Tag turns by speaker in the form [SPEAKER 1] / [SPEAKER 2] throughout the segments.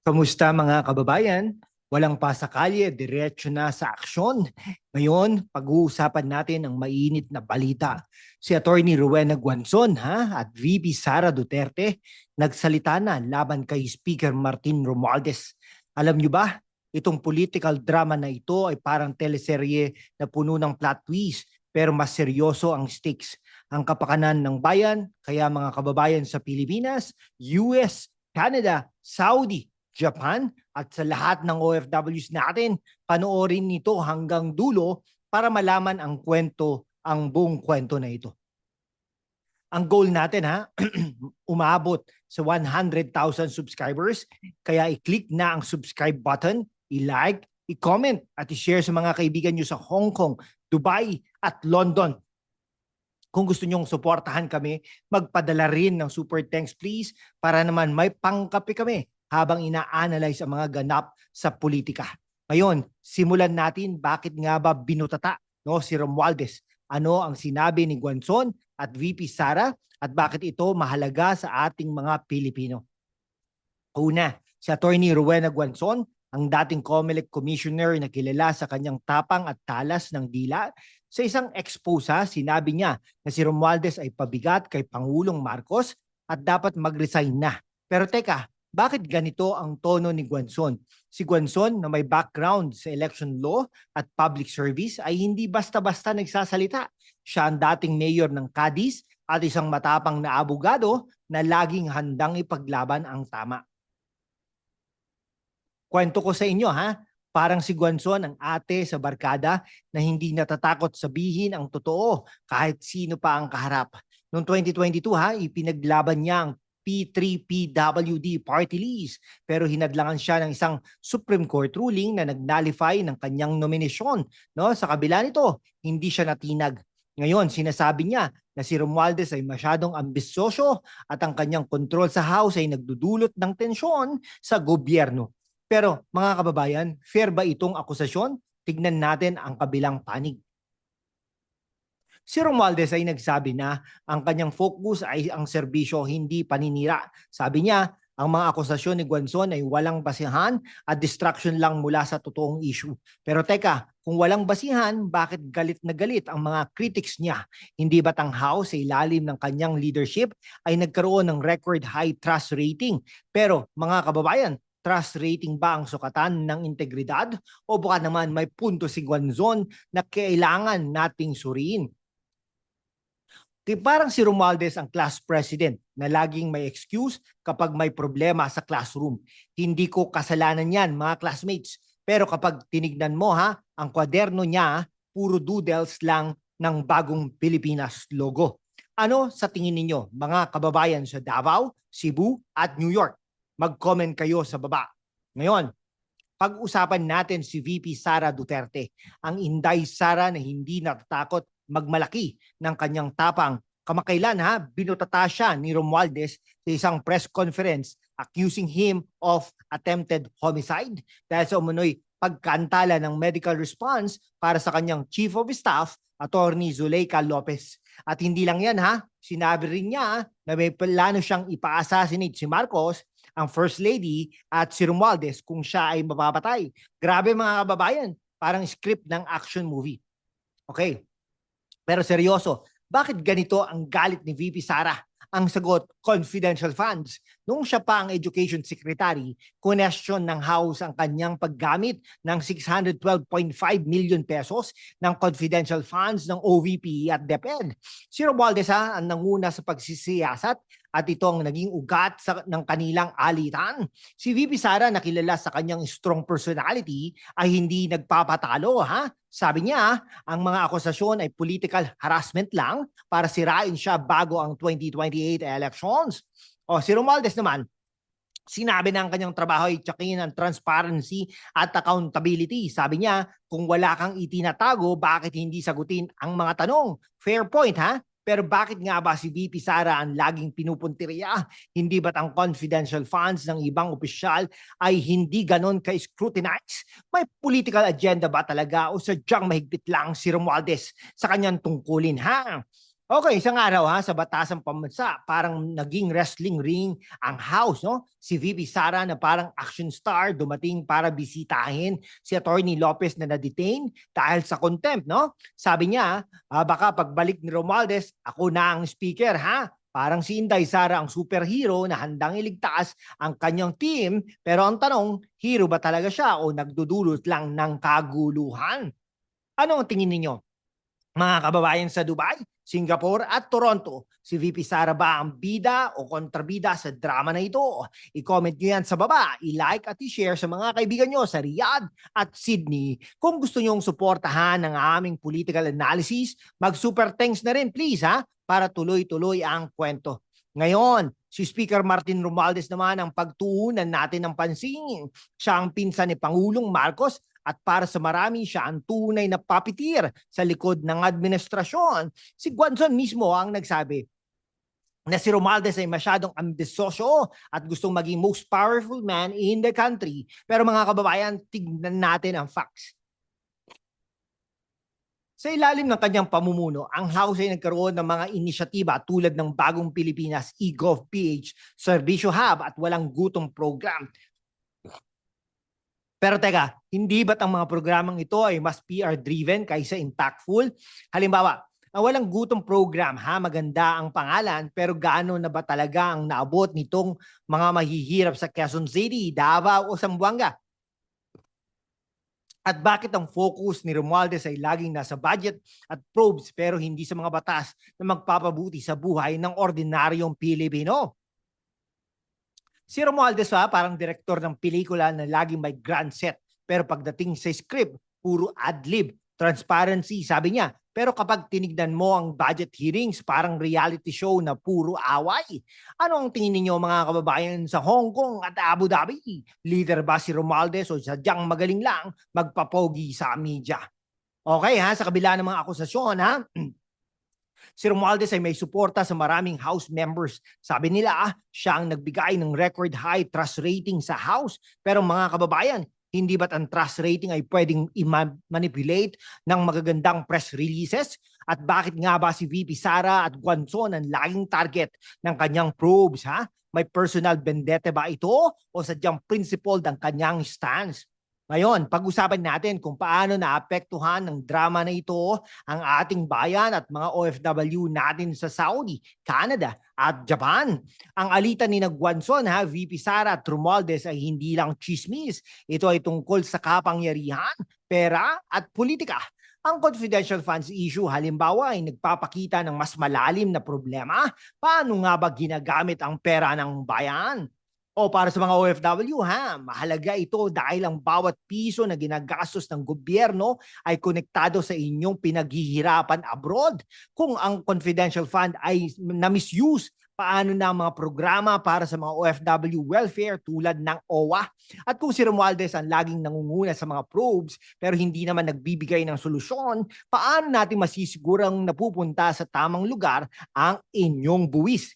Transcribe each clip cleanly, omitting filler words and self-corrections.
[SPEAKER 1] Kamusta mga kababayan? Walang pasakalye, diretso na sa aksyon. Ngayon, pag-uusapan natin ang mainit na balita. Si Attorney Rowena Guanzon at VP Sara Duterte nagsalita na laban kay Speaker Martin Romualdez. Alam niyo ba, itong political drama na ito ay parang teleserye na puno ng plot twist pero mas seryoso ang stakes. Ang kapakanan ng bayan, kaya mga kababayan sa Pilipinas, US, Canada, Saudi, Japan at sa lahat ng OFWs natin, panoorin nito hanggang dulo para malaman ang buong kwento na ito. Ang goal natin umabot sa 100,000 subscribers, kaya i-click na ang subscribe button, i-like, i-comment at i-share sa mga kaibigan nyo sa Hong Kong, Dubai at London. Kung gusto nyong suportahan kami, magpadala rin ng super thanks please para naman may pangkape kami habang ina-analyze ang mga ganap sa politika. Ngayon, simulan natin bakit nga ba binutata si Romualdez. Ano ang sinabi ni Guanzon at VP Sara at bakit ito mahalaga sa ating mga Pilipino. Una, si Attorney Rowena Guanzon, ang dating COMELEC Commissioner na kilala sa kanyang tapang at talas ng dila. Sa isang expose, sinabi niya na si Romualdez ay pabigat kay Pangulong Marcos at dapat mag-resign na. Pero teka, bakit ganito ang tono ni Guanzon? Si Guanzon na may background sa election law at public service ay hindi basta-basta nagsasalita. Siya ang dating mayor ng Cadiz at isang matapang na abogado na laging handang ipaglaban ang tama. Kwento ko sa inyo parang si Guanzon ang ate sa barkada na hindi natatakot sabihin ang totoo kahit sino pa ang kaharap. Noong 2022 ipinaglaban niya ang P3PWD party list pero hinadlangan siya ng isang Supreme Court ruling na nag-nullify ng kanyang nominasyon. Sa kabila nito, hindi siya natinag. Ngayon, sinasabi niya na si Romualdez ay masyadong ambisyoso at ang kanyang kontrol sa House ay nagdudulot ng tensyon sa gobyerno. Pero mga kababayan, fair ba itong akusasyon? Tignan natin ang kabilang panig. Si Romualdez ay nagsabi na ang kanyang focus ay ang serbisyo, hindi paninira. Sabi niya, ang mga akusasyon ni Guanzon ay walang basihan at distraction lang mula sa totoong issue. Pero teka, kung walang basihan, bakit galit na galit ang mga critics niya? Hindi ba't ang House sa ilalim ng kanyang leadership ay nagkaroon ng record high trust rating? Pero mga kababayan, trust rating ba ang sukatan ng integridad? O baka naman may punto si Guanzon na kailangan nating suriin? Parang si Romualdez ang class president na laging may excuse kapag may problema sa classroom. Hindi ko kasalanan yan mga classmates. Pero kapag tinignan mo ang kwaderno niya, puro doodles lang ng bagong Pilipinas logo. Ano sa tingin ninyo mga kababayan sa Davao, Cebu at New York? Mag-comment kayo sa baba. Ngayon, pag-usapan natin si VP Sara Duterte, ang Inday Sara na hindi natatakot magmalaki ng kanyang tapang. Kamakailan binutata siya ni Romualdez sa isang press conference accusing him of attempted homicide dahil sa umunoy pagkantala ng medical response para sa kanyang chief of staff, Attorney Zuleika Lopez. At hindi lang yan sinabi rin niya na may plano siyang ipa-assassinate si Marcos, ang First Lady at si Romualdez kung siya ay mapapatay. Grabe mga kababayan, parang script ng action movie. Okay. Pero seryoso, bakit ganito ang galit ni VP Sara? Ang sagot, confidential funds. Nung siya pa ang Education Secretary, question ng House ang kanyang paggamit ng 612.5 million pesos ng confidential funds ng OVP at DepEd. Si Romualdez ang nanguna sa pagsisiyasat at ito ang naging ugat ng kanilang alitan. Si VP Sara na kilala sa kanyang strong personality ay hindi nagpapatalo Sabi niya, ang mga akusasyon ay political harassment lang para sirain siya bago ang 2028 elections. Si Romualdez naman, sinabi na ang kanyang trabaho ay tsakin ang transparency at accountability. Sabi niya, kung wala kang itinatago, bakit hindi sagutin ang mga tanong? Fair point Pero bakit nga ba si VP Sara ang laging pinupuntirya? Hindi ba't ang confidential funds ng ibang opisyal ay hindi ganon ka-scrutinize? May political agenda ba talaga o sadyang mahigpit lang si Romualdez sa kanyang tungkulin Okay, isang araw sa Batasang Pambansa, parang naging wrestling ring ang house, no? Si VP Sara na parang action star dumating para bisitahin si Attorney Lopez na na-detain dahil sa contempt, no? Sabi niya, baka pagbalik ni Romualdez, ako na ang speaker, ha? Parang si Inday Sara ang superhero na handang iligtas ang kanyang team, pero ang tanong, hero ba talaga siya o nagdudulot lang ng kaguluhan? Ano ang tingin ninyo? Mga kababayan sa Dubai, Singapore at Toronto, si VP Sara ba ang bida o kontrabida sa drama na ito? I-comment nyo yan sa baba, i-like at i-share sa mga kaibigan nyo sa Riyadh at Sydney. Kung gusto nyong suportahan ng aming political analysis, mag-super thanks na rin please para tuloy-tuloy ang kwento. Ngayon, si Speaker Martin Romualdez naman ang pagtuunan natin ng pansin. Siya ang pinsan ni Pangulong Marcos at para sa marami siya ang tunay na papitir sa likod ng administrasyon. Si Guanzon mismo ang nagsabi na si Romualdez ay masyadong ambisyoso at gustong maging most powerful man in the country. Pero mga kababayan, tignan natin ang facts. Sa ilalim ng kanyang pamumuno, ang House ay nagkaroon ng mga inisyatiba tulad ng Bagong Pilipinas eGov.ph, Serbisyo Hub at Walang Gutom Program. Pero teka, hindi ba't ang mga programang ito ay mas PR-driven kaysa impactful? Halimbawa, ang Walang Gutom Program, maganda ang pangalan, pero gaano na ba talaga ang naabot nitong mga mahihirap sa Quezon City, Davao o Zamboanga? At bakit ang focus ni Romualdez ay laging nasa budget at probes pero hindi sa mga batas na magpapabuti sa buhay ng ordinaryong Pilipino? Si Romualdez parang direktor ng pelikula na laging may grand set pero pagdating sa script, puro ad-lib, transparency, sabi niya. Pero kapag tinignan mo ang budget hearings, parang reality show na puro away. Ano ang tingin ninyo mga kababayan sa Hong Kong at Abu Dhabi? Leader ba si Romualdez o sadyang magaling lang magpapogi sa media? Okay sa kabila ng mga akusasyon si Romualdez ay may suporta sa maraming House members. Sabi nila siya ang nagbigay ng record high trust rating sa House. Pero mga kababayan, hindi ba't ang trust rating ay pwedeng i-manipulate ng magagandang press releases? At bakit nga ba si VP Sara at Guanzon ang laging target ng kanyang probes? May personal vendetta ba ito o sadyang principled ang kanyang stance? Ngayon, pag-usapan natin kung paano naapektuhan ng drama na ito ang ating bayan at mga OFW natin sa Saudi, Canada at Japan. Ang alitan ni Guanzon, VP Sara at Romualdez ay hindi lang chismis. Ito ay tungkol sa kapangyarihan, pera at politika. Ang confidential funds issue halimbawa ay nagpapakita ng mas malalim na problema. Paano nga ba ginagamit ang pera ng bayan? O para sa mga OFW, mahalaga ito dahil ang bawat piso na ginagastos ng gobyerno ay konektado sa inyong pinaghihirapan abroad. Kung ang confidential fund ay na-misuse, paano na ang mga programa para sa mga OFW welfare tulad ng OWA? At kung si Romualdez ang laging nangunguna sa mga probes pero hindi naman nagbibigay ng solusyon, paano natin masisigurang napupunta sa tamang lugar ang inyong buwis?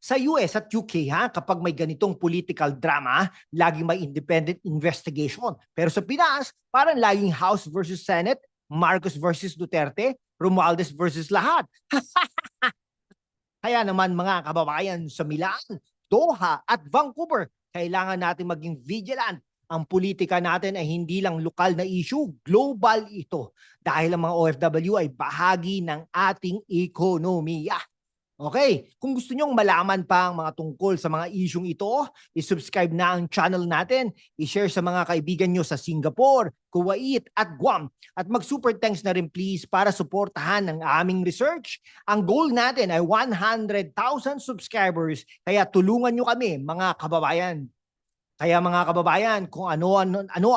[SPEAKER 1] Sa US at UK kapag may ganitong political drama, laging may independent investigation. Pero sa Pinas, parang laging House versus Senate, Marcos versus Duterte, Romualdez versus lahat. Kaya naman mga kababayan sa Milan, Doha at Vancouver, kailangan natin maging vigilant. Ang politika natin ay hindi lang lokal na issue, global ito. Dahil ang mga OFW ay bahagi ng ating ekonomiya. Okay, kung gusto nyong malaman pa ang mga tungkol sa mga isyung ito, i-subscribe na ang channel natin, i-share sa mga kaibigan nyo sa Singapore, Kuwait at Guam. At mag-super thanks na rin please para suportahan ang aming research. Ang goal natin ay 100,000 subscribers, kaya tulungan nyo kami mga kababayan. Kaya mga kababayan, kung ano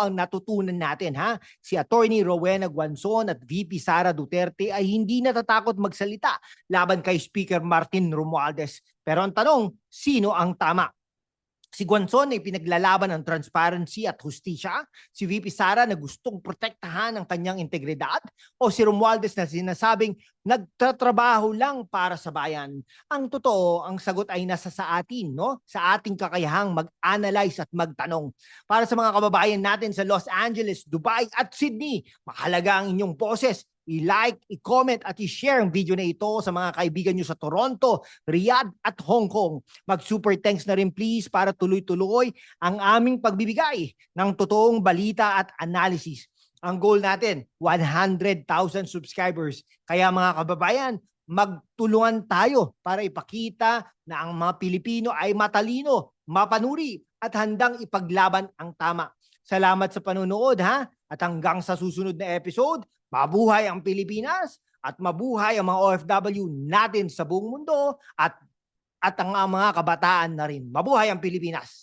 [SPEAKER 1] ang natutunan natin si Attorney Rowena Guanzon at VP Sara Duterte ay hindi natatakot magsalita laban kay Speaker Martin Romualdez. Pero ang tanong, sino ang tama? Si Guanzon ay pinaglalaban ng transparency at hustisya, si VP Sara na gustong protektahan ang kanyang integridad, o si Romualdez na sinasabing nagtatrabaho lang para sa bayan. Ang totoo, ang sagot ay nasa sa atin, sa ating kakayahang mag-analyze at magtanong. Para sa mga kababayan natin sa Los Angeles, Dubai at Sydney, mahalaga ang inyong boses. i-like, i-comment at i-share ang video na ito sa mga kaibigan nyo sa Toronto, Riyadh at Hong Kong. Mag-super thanks na rin please para tuloy-tuloy ang aming pagbibigay ng totoong balita at analysis. Ang goal natin, 100,000 subscribers. Kaya mga kababayan, magtulungan tayo para ipakita na ang mga Pilipino ay matalino, mapanuri at handang ipaglaban ang tama. Salamat sa panonood ha, at hanggang sa susunod na episode, mabuhay ang Pilipinas at mabuhay ang mga OFW natin sa buong mundo at ang mga kabataan na rin. Mabuhay ang Pilipinas!